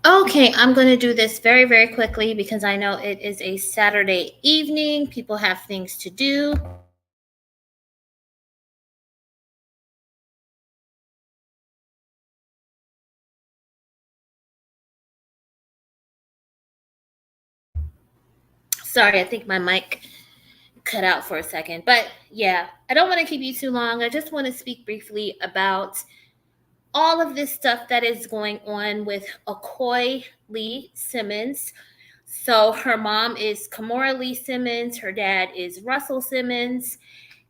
Okay, I'm going to do this very, very quickly because I know it is a Saturday evening. People have things to do. Sorry, I think my mic cut out for a second. But yeah, I don't want to keep you too long. I just want to speak briefly about all of this stuff that is going on with Aoki Lee Simmons. So her mom is Kamora Lee Simmons, her dad is Russell Simmons,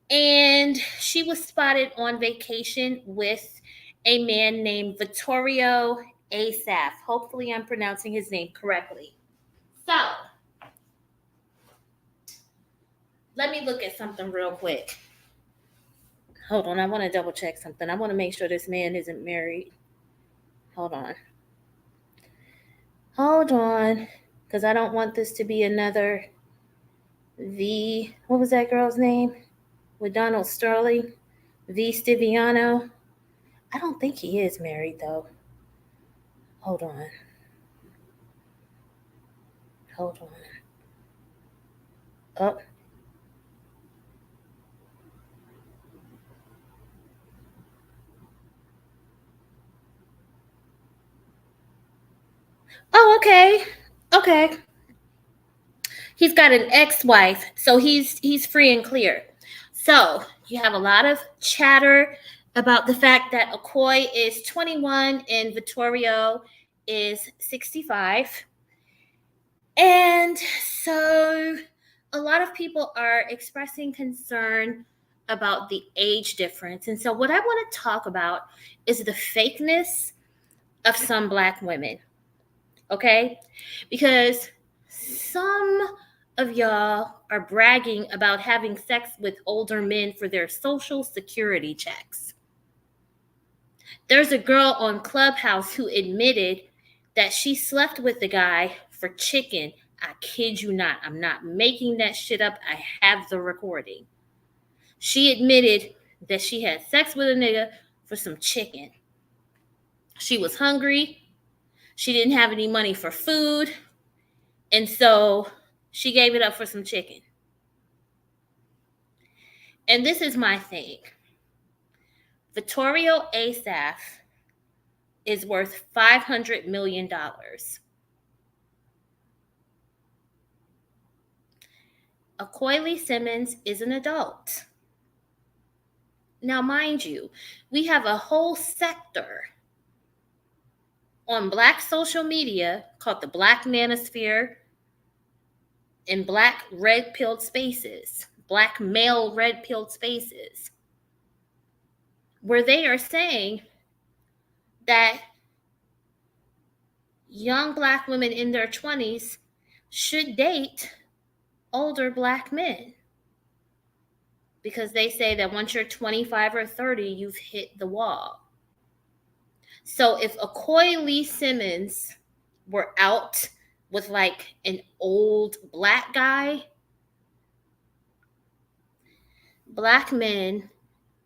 and she was spotted on vacation with a man named Vittorio Asaf. Hopefully, I'm pronouncing his name correctly. So, let me look at something real quick. Hold on, I want to double check something. I want to make sure this man isn't married. Hold on. Hold on. Because I don't want this to be another what was that girl's name? With Donald Sterling? V. Stiviano. I don't think he is married, though. Hold on. Hold on. Oh. Oh, okay. Okay. He's got an ex-wife, so he's free and clear. So you have a lot of chatter about the fact that Aoki is 21 and Vittorio is 65. And so a lot of people are expressing concern about the age difference. And so what I want to talk about is the fakeness of some Black women. Okay? Because some of y'all are bragging about having sex with older men for their social security checks. There's a girl on Clubhouse who admitted that she slept with the guy for chicken. I kid you not. I'm not making that shit up. I have the recording. She admitted that she had sex with a nigga for some chicken. She was hungry. She didn't have any money for food. And so she gave it up for some chicken. And this is my thing. Vittorio Asaf is worth $500 million. Aoki Lee Simmons is an adult. Now, mind you, we have a whole sector on Black social media called the Black Manosphere and Black red pilled spaces, Black male red pilled spaces, where they are saying that young Black women in their 20s should date older Black men. Because they say that once you're 25 or 30, you've hit the wall. So if Aoki Lee Simmons were out with like an old Black guy, Black men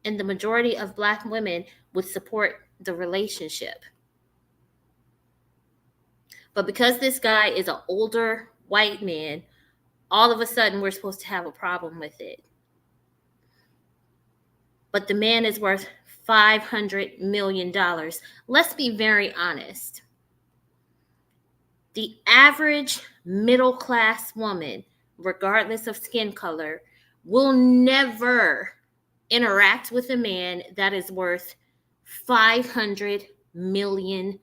and the majority of Black women would support the relationship. But because this guy is an older white man, all of a sudden we're supposed to have a problem with it. But the man is worth $500 million. Let's be very honest. The average middle class woman, regardless of skin color, will never interact with a man that is worth $500 million.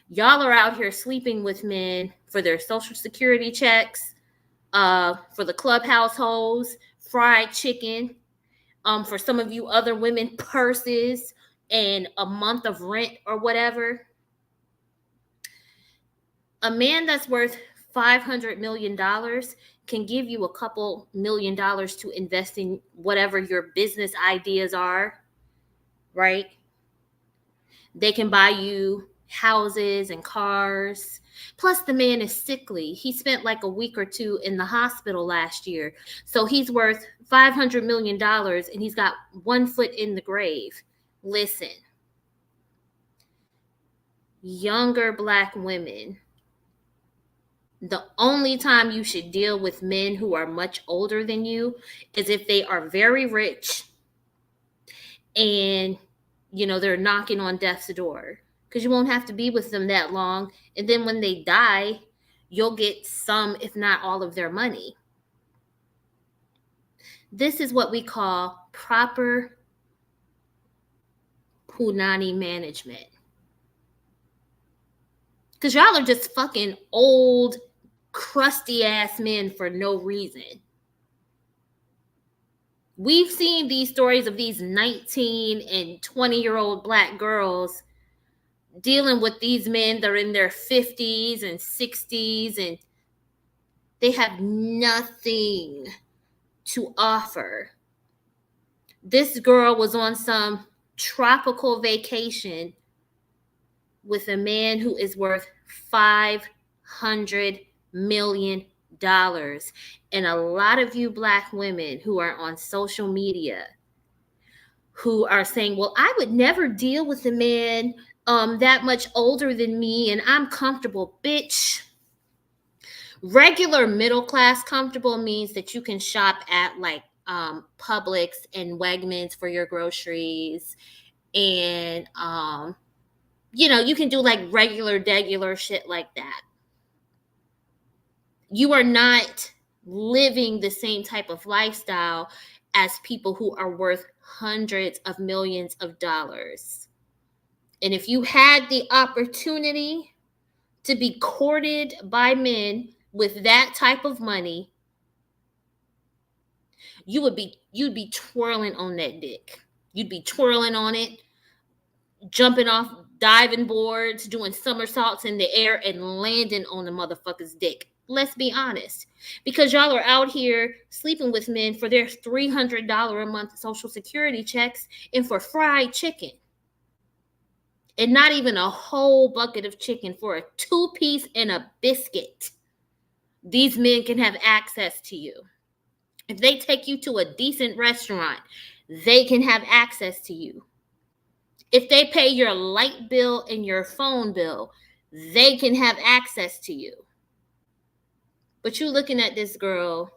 Y'all are out here sleeping with men for their social security checks, for the clubhouse hoes, fried chicken, for some of you other women, purses and a month of rent or whatever. A man that's worth $500 million can give you a couple $1,000,000 to invest in whatever your business ideas are, right? They can buy you houses and cars. Plus, the man is sickly. He spent like a week or two in the hospital last year. So he's worth $500 million and he's got 1 foot in the grave. Listen, younger Black women, the only time you should deal with men who are much older than you is if they are very rich and, they're knocking on death's door. Because you won't have to be with them that long. And then when they die, you'll get some, if not all, of their money. This is what we call proper punani management. Because y'all are just fucking old, crusty ass men for no reason. We've seen these stories of these 19 and 20-year-old Black girls dealing with these men that are in their 50s and 60s, and they have nothing to offer. This girl was on some tropical vacation with a man who is worth $500 million. And a lot of you Black women who are on social media who are saying, well, I would never deal with a man that much older than me and I'm comfortable. Bitch, regular middle class comfortable means that you can shop at like Publix and Wegmans for your groceries, and you can do like regular shit like that. You are not living the same type of lifestyle as people who are worth hundreds of millions of dollars. And if you had the opportunity to be courted by men with that type of money, you'd be twirling on that dick. You'd be twirling on it, jumping off diving boards, doing somersaults in the air, and landing on the motherfucker's dick. Let's be honest. Because y'all are out here sleeping with men for their $300 a month Social Security checks and for fried chicken. And not even a whole bucket of chicken, for a 2-piece and a biscuit. These men can have access to you. If they take you to a decent restaurant, they can have access to you. If they pay your light bill and your phone bill, they can have access to you. But you're looking at this girl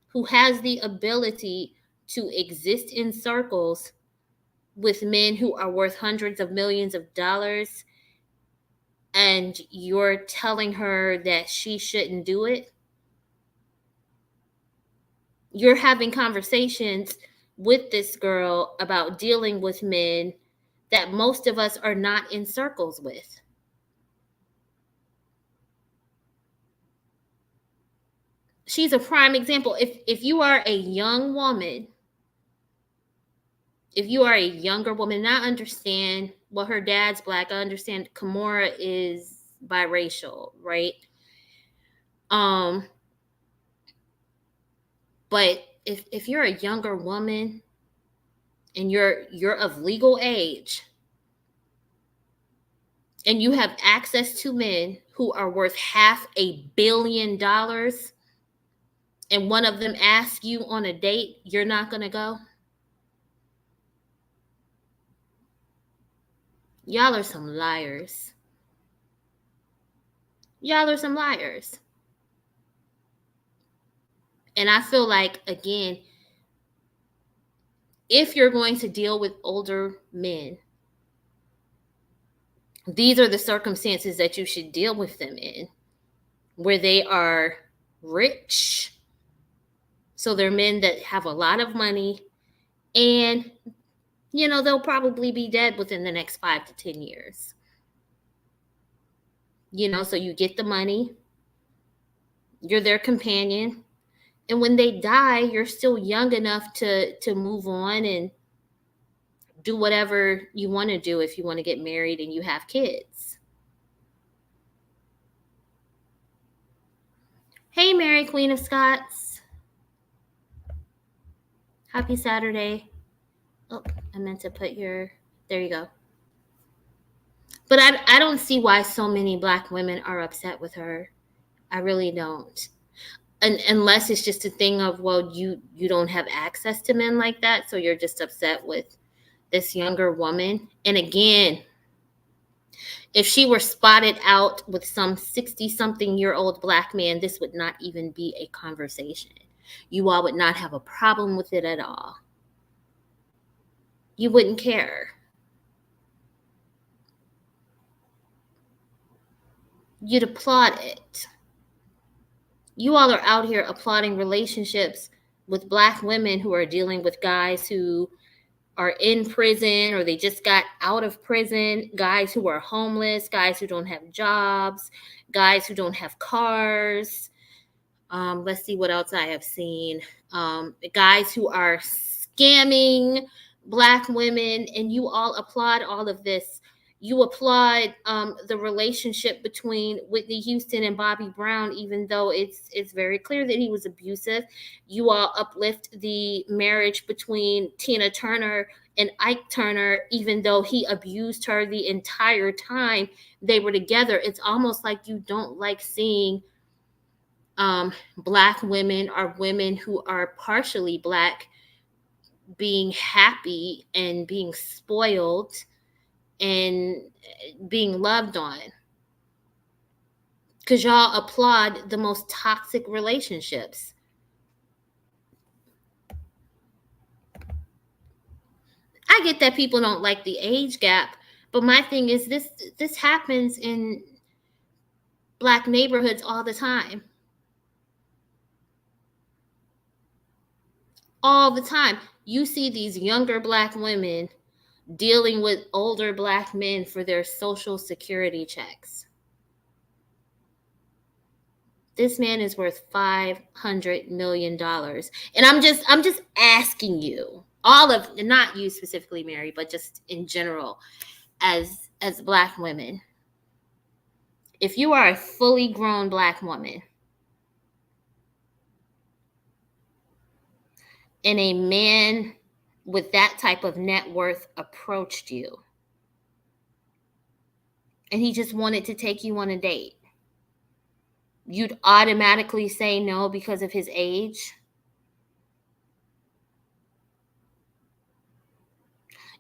who has the ability to exist in circles with men who are worth hundreds of millions of dollars, and you're telling her that she shouldn't do it. You're having conversations with this girl about dealing with men that most of us are not in circles with. She's a prime example. If you are a young woman, if you are a younger woman, I understand, well, her dad's Black. I understand Kimora is biracial, right? But if you're a younger woman and you're of legal age and you have access to men who are worth $500 million, and one of them asks you on a date, you're not going to go? Y'all are some liars. Y'all are some liars. And I feel like, again, if you're going to deal with older men, these are the circumstances that you should deal with them in, where they are rich. So they're men that have a lot of money, and, they'll probably be dead within the next 5 to 10 years. So you get the money, you're their companion, and when they die, you're still young enough to move on and do whatever you want to do if you want to get married and you have kids. Hey, Mary Queen of Scots. Happy Saturday. Oh, I meant to put there you go. But I don't see why so many Black women are upset with her. I really don't. Unless it's just a thing of, well, you don't have access to men like that, so you're just upset with this younger woman. And again, If she were spotted out with some 60-something-year-old black man, this would not even be a conversation. You all would not have a problem with it at all. You wouldn't care. You'd applaud it. You all are out here applauding relationships with black women who are dealing with guys who are in prison or they just got out of prison, guys who are homeless, guys who don't have jobs, guys who don't have cars. Let's see what else I have seen. Guys who are scamming black women, and you all applaud all of this. You applaud the relationship between Whitney Houston and Bobby Brown, even though it's very clear that he was abusive. You all uplift the marriage between Tina Turner and Ike Turner, even though he abused her the entire time they were together. It's almost like you don't like seeing black women or women who are partially black being happy and being spoiled and being loved on, because y'all applaud the most toxic relationships. I get that people don't like the age gap, but my thing is this happens in black neighborhoods all the time. All the time. You see these younger black women dealing with older black men for their social security checks. This man is worth $500 million. And I'm just asking you, all of, not you specifically, Mary, but just in general, as black women, if you are a fully grown black woman and a man with that type of net worth approached you and he just wanted to take you on a date, you'd automatically say no because of his age?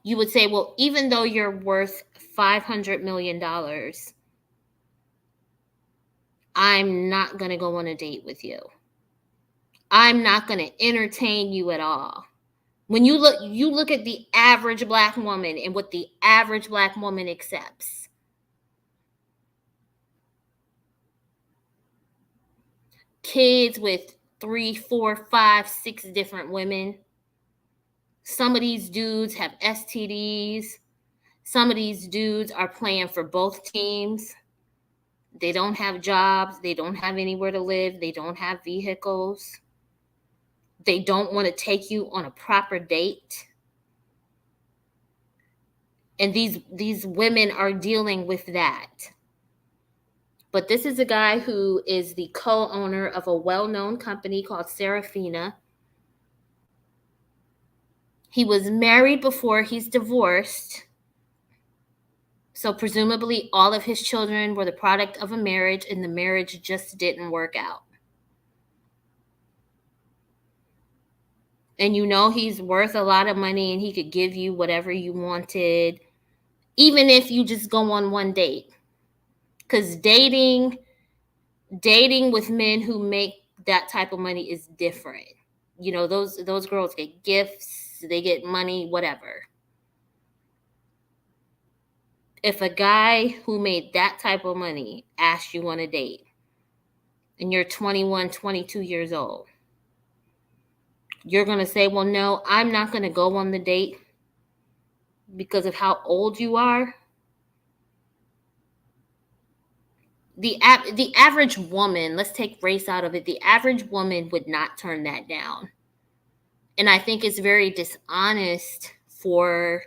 You would say, well, even though you're worth $500 million, I'm not going to go on a date with you. I'm not going to entertain you at all. When you look at the average black woman and what the average black woman accepts. Kids with 3, 4, 5, 6 different women. Some of these dudes have STDs. Some of these dudes are playing for both teams. They don't have jobs. They don't have anywhere to live. They don't have vehicles. They don't want to take you on a proper date. And these women are dealing with that. But this is a guy who is the co-owner of a well-known company called Serafina. He was married before he's divorced. So presumably all of his children were the product of a marriage, and the marriage just didn't work out. And you know he's worth a lot of money and he could give you whatever you wanted, even if you just go on one date. Because dating with men who make that type of money is different. You know, those girls get gifts, they get money, whatever. If a guy who made that type of money asked you on a date and you're 21, 22 years old, you're going to say, well, no, I'm not going to go on the date because of how old you are. The average woman, let's take race out of it, the average woman would not turn that down. And I think it's very dishonest for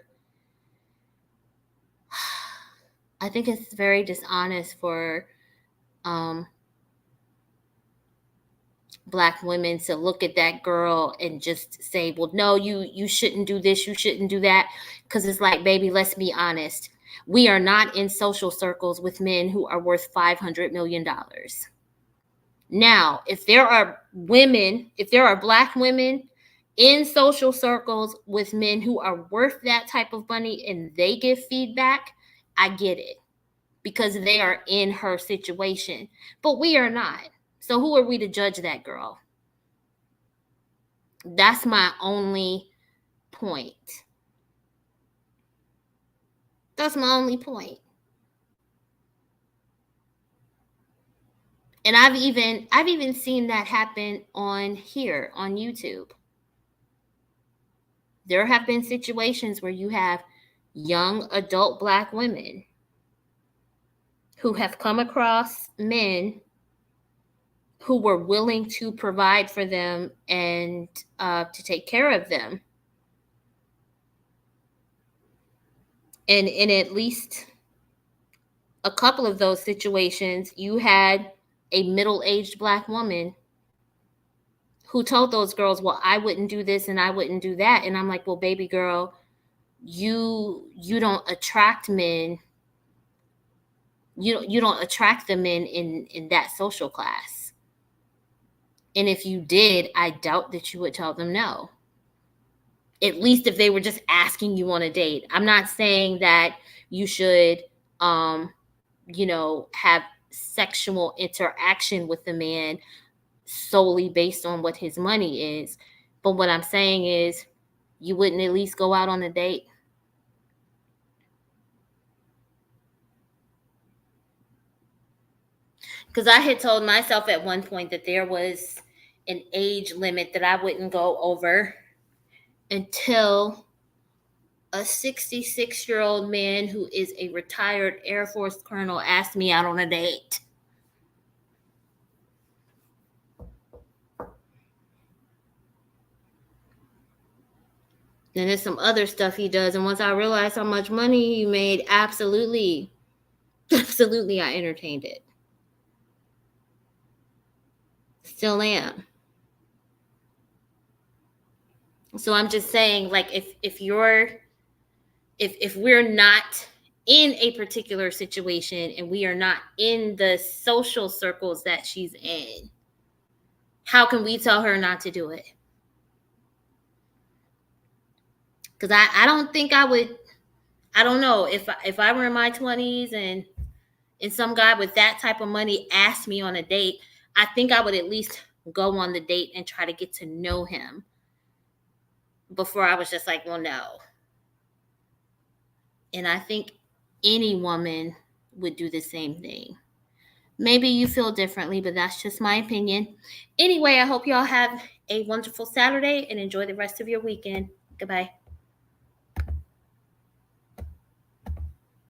Black women to look at that girl and just say, well, no, you shouldn't do this, you shouldn't do that. Because it's like, baby, let's be honest. We are not in social circles with men who are worth $500 million. Now, if there are Black women in social circles with men who are worth that type of money and they give feedback, I get it. because they are in her situation. But we are not. So who are we to judge that girl? That's my only point. That's my only point. And I've even seen that happen on here on YouTube. There have been situations where you have young adult Black women who have come across men who were willing to provide for them and to take care of them. And in at least a couple of those situations, you had a middle-aged Black woman who told those girls, well, I wouldn't do this and I wouldn't do that. And I'm like, well, baby girl, you don't attract men. You don't attract the men in that social class. And if you did, I doubt that you would tell them no. At least if they were just asking you on a date. I'm not saying that you should, have sexual interaction with the man solely based on what his money is. But what I'm saying is you wouldn't at least go out on a date. Because I had told myself at one point that there was an age limit that I wouldn't go over until a 66-year-old man who is a retired Air Force colonel asked me out on a date. Then there's some other stuff he does. And once I realized how much money he made, absolutely, I entertained it. Still am. So I'm just saying, like, if we're not in a particular situation and we are not in the social circles that she's in, how can we tell her not to do it? Because I don't think I would. I don't know if I were in my 20s and some guy with that type of money asked me on a date, I think I would at least go on the date and try to get to know him before I was just like, well, no. And I think any woman would do the same thing. Maybe you feel differently, but that's just my opinion. Anyway, I hope y'all have a wonderful Saturday and enjoy the rest of your weekend. Goodbye.